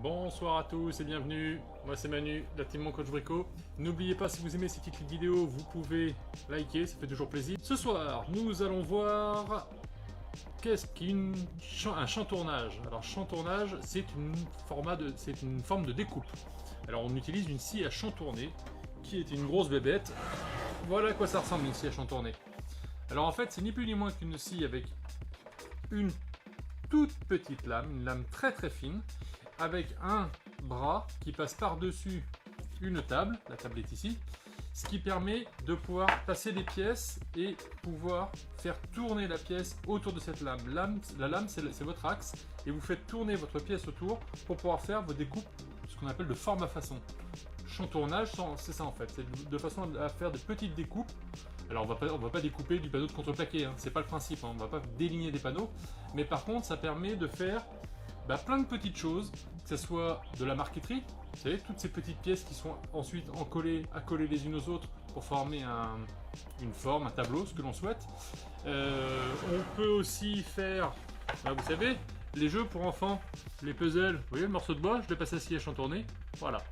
Bonsoir à tous et bienvenue, moi c'est Manu, la team Mon Coach Brico. N'oubliez pas, si vous aimez ces petites vidéos, vous pouvez liker, ça fait toujours plaisir. Ce soir, nous allons voir qu'est-ce qu'un chantournage. Alors chantournage, c'est une forme de découpe. Alors on utilise une scie à chantourner, qui est une grosse bébête. Voilà à quoi ça ressemble une scie à chantourner. Alors en fait, c'est ni plus ni moins qu'une scie avec une toute petite lame, une lame très très fine, avec un bras qui passe par-dessus une table, la table est ici, ce qui permet de pouvoir passer les pièces et pouvoir faire tourner la pièce autour de cette lame. La lame, c'est votre axe, et vous faites tourner votre pièce autour pour pouvoir faire vos découpes, ce qu'on appelle de forme à façon. Chantournage, c'est ça en fait, c'est de façon à faire de petites découpes. Alors on va pas découper du panneau de contreplaqué, hein. C'est pas le principe, hein. On va pas déligner des panneaux, mais par contre ça permet de faire plein de petites choses, que ce soit de la marqueterie, vous savez, toutes ces petites pièces qui sont ensuite accolées les unes aux autres pour former une forme, un tableau, ce que l'on souhaite. On peut aussi faire, vous savez, les jeux pour enfants, les puzzles, vous voyez le morceau de bois, je l'ai passé à scie à chantourner, voilà,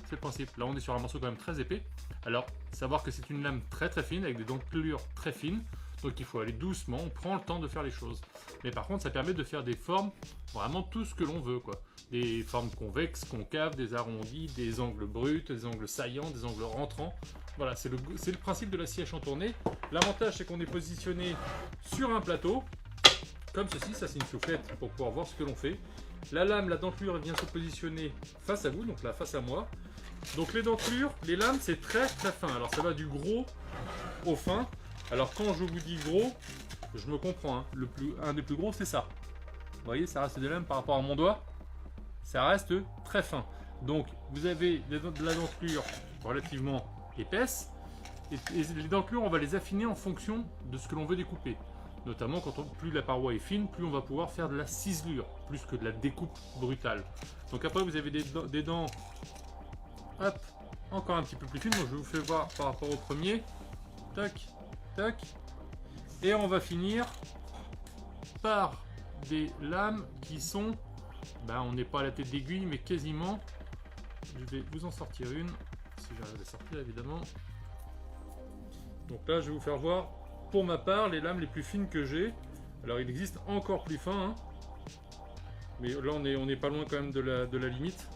c'est le principe. Là on est sur un morceau quand même très épais, alors savoir que c'est une lame très très fine, avec des dentelures très fines, donc il faut aller doucement, on prend le temps de faire les choses. Mais par contre ça permet de faire des formes, vraiment tout ce que l'on veut, quoi. Des formes convexes, concaves, des arrondis, des angles bruts, des angles saillants, des angles rentrants. Voilà, c'est le principe de la scie à chantourner. L'avantage c'est qu'on est positionné sur un plateau, comme ceci, ça c'est une soufflette pour pouvoir voir ce que l'on fait. La lame, la dentelure elle vient se positionner face à vous, donc là face à moi. Donc les dentelures, les lames c'est très très fin, alors ça va du gros au fin. Alors quand je vous dis gros, je me comprends, hein. Un des plus gros c'est ça. Vous voyez, ça reste des lames par rapport à mon doigt, ça reste très fin. Donc vous avez de la dentelure relativement épaisse, et les dentelures on va les affiner en fonction de ce que l'on veut découper. Notamment plus la paroi est fine, plus on va pouvoir faire de la ciselure, plus que de la découpe brutale. Donc après vous avez des dents, hop, encore un petit peu plus fines. Donc je vous fais voir par rapport au premier, tac, tac, et on va finir par des lames qui sont, on n'est pas à la tête d'aiguille, mais quasiment. Je vais vous en sortir une, si j'arrive à la sortir évidemment. Donc là, je vais vous faire voir, pour ma part, les lames les plus fines que j'ai. Alors, il existe encore plus fin, hein. Mais là, on est pas loin quand même de la limite.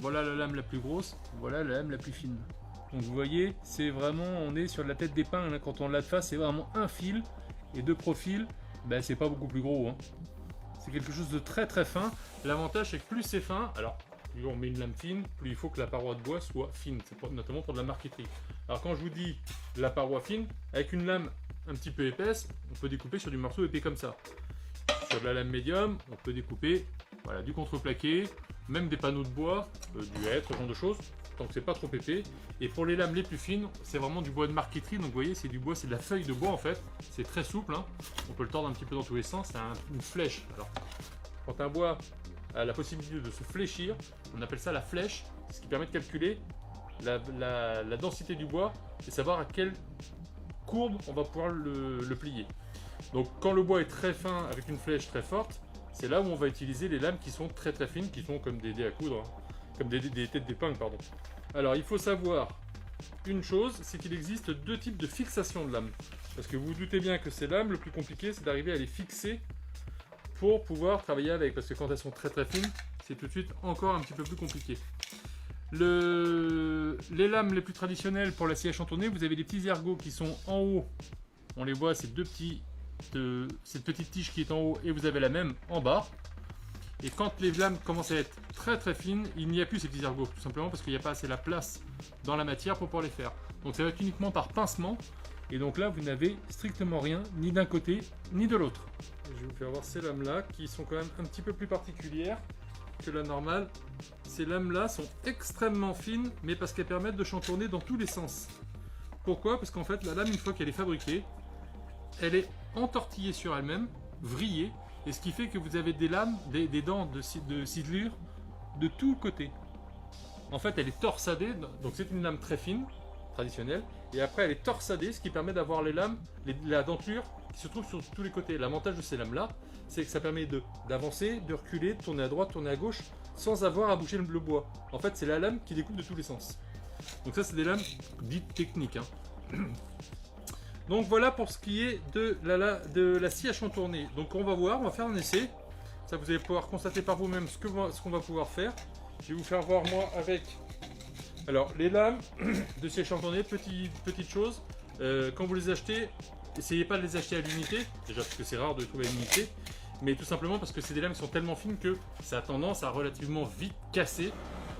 Voilà la lame la plus grosse, voilà la lame la plus fine. Donc vous voyez, c'est vraiment, on est sur la tête d'épingle, hein. Quand on l'a de face, c'est vraiment un fil, et de profil, c'est pas beaucoup plus gros, hein. C'est quelque chose de très très fin. L'avantage c'est que plus c'est fin, alors plus on met une lame fine, plus il faut que la paroi de bois soit fine, c'est notamment pour de la marqueterie. Alors quand je vous dis la paroi fine, avec une lame un petit peu épaisse, on peut découper sur du morceau épais comme ça. Sur de la lame médium, on peut découper du contreplaqué, même des panneaux de bois, du hêtre, ce genre de choses, tant que c'est pas trop épais. Et pour les lames les plus fines, c'est vraiment du bois de marqueterie, donc vous voyez, c'est du bois, c'est de la feuille de bois en fait, c'est très souple, hein. On peut le tordre un petit peu dans tous les sens, c'est une flèche. Alors, quand un bois a la possibilité de se fléchir, on appelle ça la flèche, ce qui permet de calculer la densité du bois et savoir à quelle courbe on va pouvoir le plier. Donc quand le bois est très fin avec une flèche très forte, c'est là où on va utiliser les lames qui sont très très fines, qui sont comme des dés à coudre, hein. Comme des têtes d'épingle, pardon. Alors il faut savoir une chose, c'est qu'il existe deux types de fixation de lames. Parce que vous vous doutez bien que ces lames, le plus compliqué c'est d'arriver à les fixer pour pouvoir travailler avec. Parce que quand elles sont très très fines, c'est tout de suite encore un petit peu plus compliqué. Les lames les plus traditionnelles pour la scie à chantourner, vous avez des petits ergots qui sont en haut. On les voit, cette petite tige qui est en haut, et vous avez la même en bas. Et quand les lames commencent à être très très fines, il n'y a plus ces petits ergots, tout simplement parce qu'il n'y a pas assez la place dans la matière pour pouvoir les faire. Donc ça va être uniquement par pincement, et donc là vous n'avez strictement rien, ni d'un côté, ni de l'autre. Je vais vous faire voir ces lames là, qui sont quand même un petit peu plus particulières que la normale. Ces lames là sont extrêmement fines, mais parce qu'elles permettent de chantourner dans tous les sens. Pourquoi? Parce qu'en fait la lame, une fois qu'elle est fabriquée, elle est entortillée sur elle-même, vrillée, et ce qui fait que vous avez des lames, des dents de ciselure de tous côtés. En fait, elle est torsadée, donc c'est une lame très fine, traditionnelle, et après elle est torsadée, ce qui permet d'avoir les lames, la dentelure qui se trouvent sur tous les côtés. L'avantage de ces lames-là, c'est que ça permet d'avancer, de reculer, de tourner à droite, tourner à gauche, sans avoir à bouger le bois. En fait, c'est la lame qui découpe de tous les sens. Donc ça, c'est des lames dites techniques, hein. Donc voilà pour ce qui est de la scie à chantourner. Donc on va voir, on va faire un essai. Ça, vous allez pouvoir constater par vous-même ce qu'on va pouvoir faire. Je vais vous faire voir moi avec... Alors, les lames de scie à chantourner, petite chose. Quand vous les achetez, essayez pas de les acheter à l'unité. Déjà parce que c'est rare de les trouver à l'unité. Mais tout simplement parce que c'est des lames qui sont tellement fines que ça a tendance à relativement vite casser.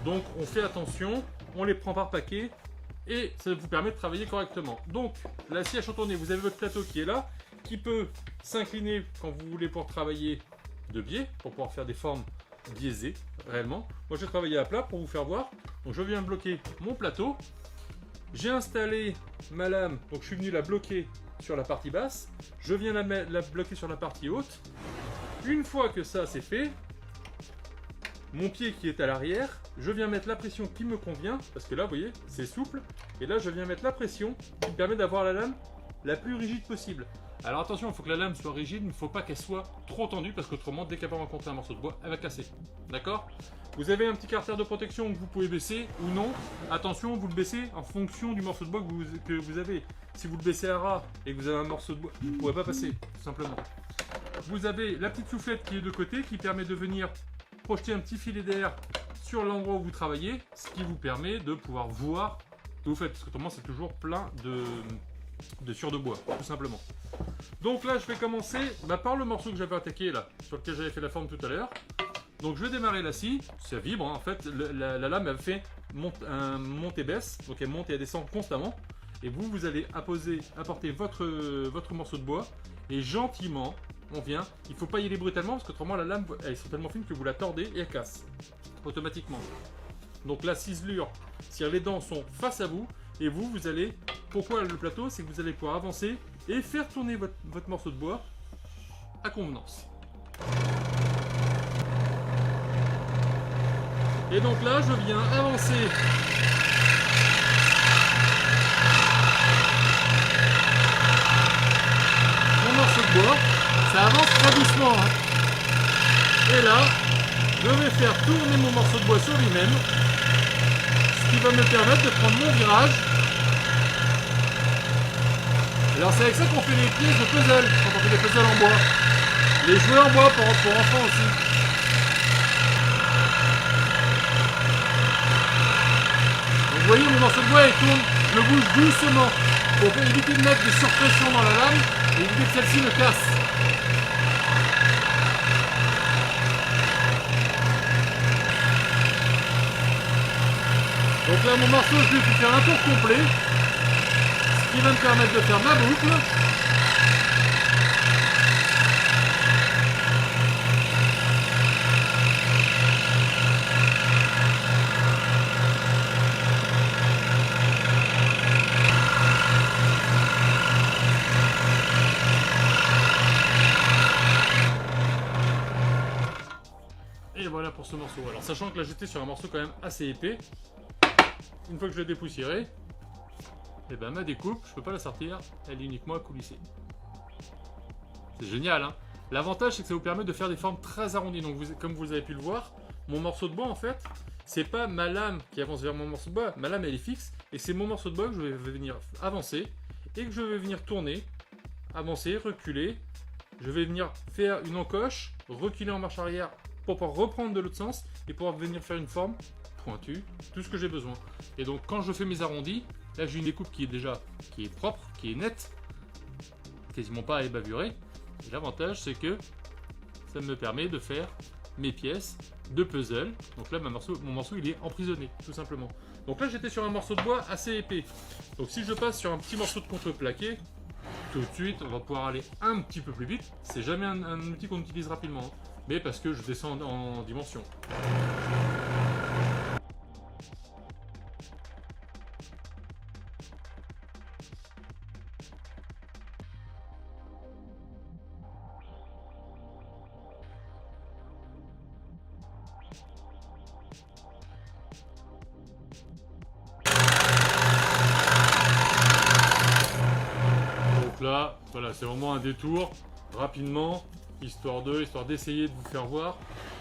Donc on fait attention, on les prend par paquet. Et ça vous permet de travailler correctement. Donc, la scie à chantourner, vous avez votre plateau qui est là, qui peut s'incliner quand vous voulez pour travailler de biais, pour pouvoir faire des formes biaisées, réellement. Moi, je vais travailler à plat pour vous faire voir. Donc, je viens bloquer mon plateau. J'ai installé ma lame, donc je suis venu la bloquer sur la partie basse. Je viens la bloquer sur la partie haute. Une fois que ça, c'est fait, mon pied qui est à l'arrière, je viens mettre la pression qui me convient, parce que là, vous voyez, c'est souple. Et là, je viens mettre la pression qui me permet d'avoir la lame la plus rigide possible. Alors attention, il faut que la lame soit rigide, il ne faut pas qu'elle soit trop tendue, parce qu'autrement, dès qu'elle va rencontrer un morceau de bois, elle va casser. D'accord? Vous avez un petit carter de protection que vous pouvez baisser ou non. Attention, vous le baissez en fonction du morceau de bois que vous avez. Si vous le baissez à ras et que vous avez un morceau de bois, vous ne pourrez pas passer, tout simplement. Vous avez la petite soufflette qui est de côté, qui permet de venir projeter un petit filet d'air sur l'endroit où vous travaillez, ce qui vous permet de pouvoir voir ce que vous faites, parce que autrement c'est toujours plein de sur de bois, tout simplement. Donc là je vais commencer par le morceau que j'avais attaqué là, sur lequel j'avais fait la forme tout à l'heure. Donc je vais démarrer la scie, ça vibre, hein. En fait la lame elle fait un monte-baisse, donc elle monte et elle descend constamment. Et vous allez apporter votre morceau de bois et gentiment on vient, il ne faut pas y aller brutalement parce qu'autrement la lame elle est tellement fine que vous la tordez et elle casse automatiquement. Donc la ciselure, si les dents sont face à vous et vous allez, pourquoi le plateau, c'est que vous allez pouvoir avancer et faire tourner votre morceau de bois à convenance. Et donc là je viens avancer mon morceau de bois. Ça avance très doucement, hein. Et là, je vais faire tourner mon morceau de bois sur lui-même, ce qui va me permettre de prendre mon virage. Alors c'est avec ça qu'on fait les pièces de puzzle, quand on fait des puzzles en bois. Les jouets en bois pour enfants aussi. Donc vous voyez, mon morceau de bois il tourne, je le bouge doucement pour éviter de mettre des surpressions dans la lame et éviter que celle-ci me casse. Donc là mon morceau je vais faire un tour complet, ce qui va me permettre de faire ma boucle. Et voilà pour ce morceau. Alors sachant que là j'étais sur un morceau quand même assez épais. Une fois que je l'ai dépoussiéré, et ben ma découpe, je peux pas la sortir, elle est uniquement à coulisser. C'est génial, hein. L'avantage c'est que ça vous permet de faire des formes très arrondies. Donc comme vous avez pu le voir, mon morceau de bois en fait, c'est pas ma lame qui avance vers mon morceau de bois, ma lame elle est fixe et c'est mon morceau de bois que je vais venir avancer et que je vais venir tourner, avancer, reculer. Je vais venir faire une encoche, reculer en marche arrière pour pouvoir reprendre de l'autre sens et pouvoir venir faire une forme pointue, tout ce que j'ai besoin. Et donc quand je fais mes arrondis, là j'ai une découpe qui est propre, qui est nette, quasiment pas à ébavurer. Et l'avantage c'est que ça me permet de faire mes pièces de puzzle. Donc là mon morceau il est emprisonné, tout simplement. Donc là j'étais sur un morceau de bois assez épais. Donc si je passe sur un petit morceau de contreplaqué, tout de suite on va pouvoir aller un petit peu plus vite. C'est jamais un outil qu'on utilise rapidement, hein, mais parce que je descends en dimension. là, voilà, c'est vraiment un détour, rapidement, histoire d'essayer de vous faire voir.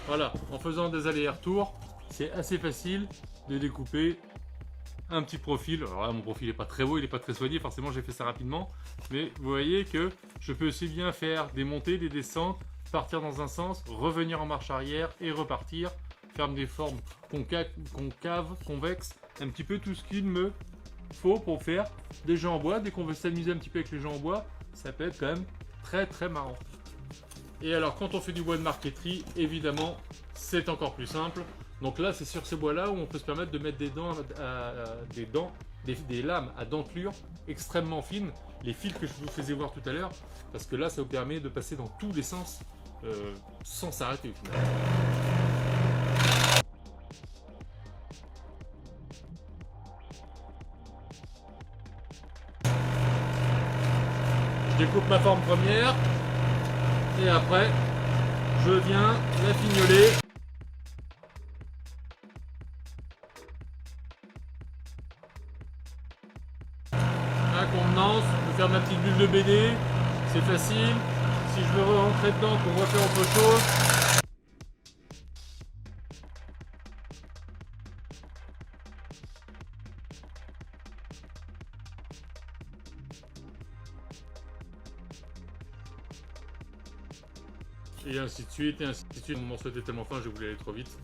Voilà, en faisant des allers-retours, c'est assez facile de découper un petit profil. Alors là, mon profil n'est pas très beau, il n'est pas très soigné, forcément j'ai fait ça rapidement. Mais vous voyez que je peux aussi bien faire des montées, des descentes, partir dans un sens, revenir en marche arrière et repartir, faire des formes concaves, convexes, un petit peu tout ce qu'il me faut pour faire des jeux en bois. Dès qu'on veut s'amuser un petit peu avec les jeux en bois, ça peut être quand même très très marrant. Et alors quand on fait du bois de marqueterie, évidemment, c'est encore plus simple. Donc là, c'est sur ces bois-là où on peut se permettre de mettre des lames à dentelure extrêmement fines, les fils que je vous faisais voir tout à l'heure, parce que là, ça vous permet de passer dans tous les sens sans s'arrêter au final. Je découpe ma forme première et après, je viens la fignoler. À convenance, je peux faire ma petite bulle de BD, c'est facile. Si je veux rentrer dedans pour refaire autre chose, et ainsi de suite, et ainsi de suite. Mon morceau était tellement fin, je voulais aller trop vite,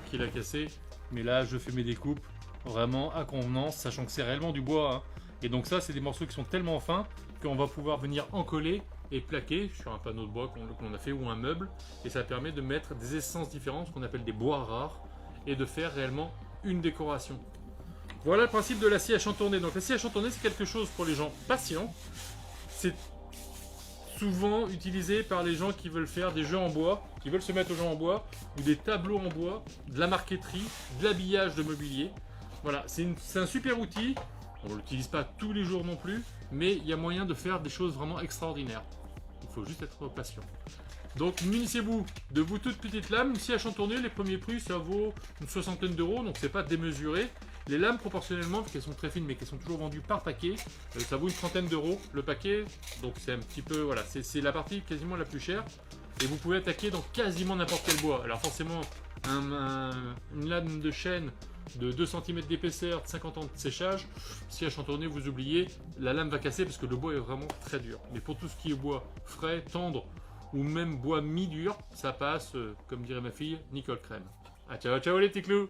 qu'il a cassé. Mais là, je fais mes découpes vraiment à convenance, sachant que c'est réellement du bois. Hein. Et donc ça, c'est des morceaux qui sont tellement fins qu'on va pouvoir venir encoller et plaquer sur un panneau de bois qu'on a fait ou un meuble. Et ça permet de mettre des essences différentes, ce qu'on appelle des bois rares, et de faire réellement une décoration. Voilà le principe de la scie à chantourner. Donc la scie à chantourner, c'est quelque chose pour les gens patients. C'est souvent utilisé par les gens qui veulent faire des jeux en bois, qui veulent se mettre aux jeux en bois, ou des tableaux en bois, de la marqueterie, de l'habillage de mobilier. Voilà, c'est un super outil. On ne l'utilise pas tous les jours non plus, mais il y a moyen de faire des choses vraiment extraordinaires. Il faut juste être patient. Donc munissez-vous de vos toutes petites lames. Une scie à chantourner, les premiers prix, ça vaut une soixantaine d'euros, donc c'est pas démesuré. Les lames, proportionnellement, parce qu'elles sont très fines, mais qu'elles sont toujours vendues par paquet, ça vaut une trentaine d'euros le paquet. Donc c'est un petit peu, voilà, c'est la partie quasiment la plus chère. Et vous pouvez attaquer dans quasiment n'importe quel bois. Alors forcément, une lame de chêne de 2 cm d'épaisseur, de 50 ans de séchage, si à chantourner vous oubliez, la lame va casser parce que le bois est vraiment très dur. Mais pour tout ce qui est bois frais, tendre ou même bois mi-dur, ça passe, comme dirait ma fille, Nicole Crème. Ah ciao ciao les petits clous!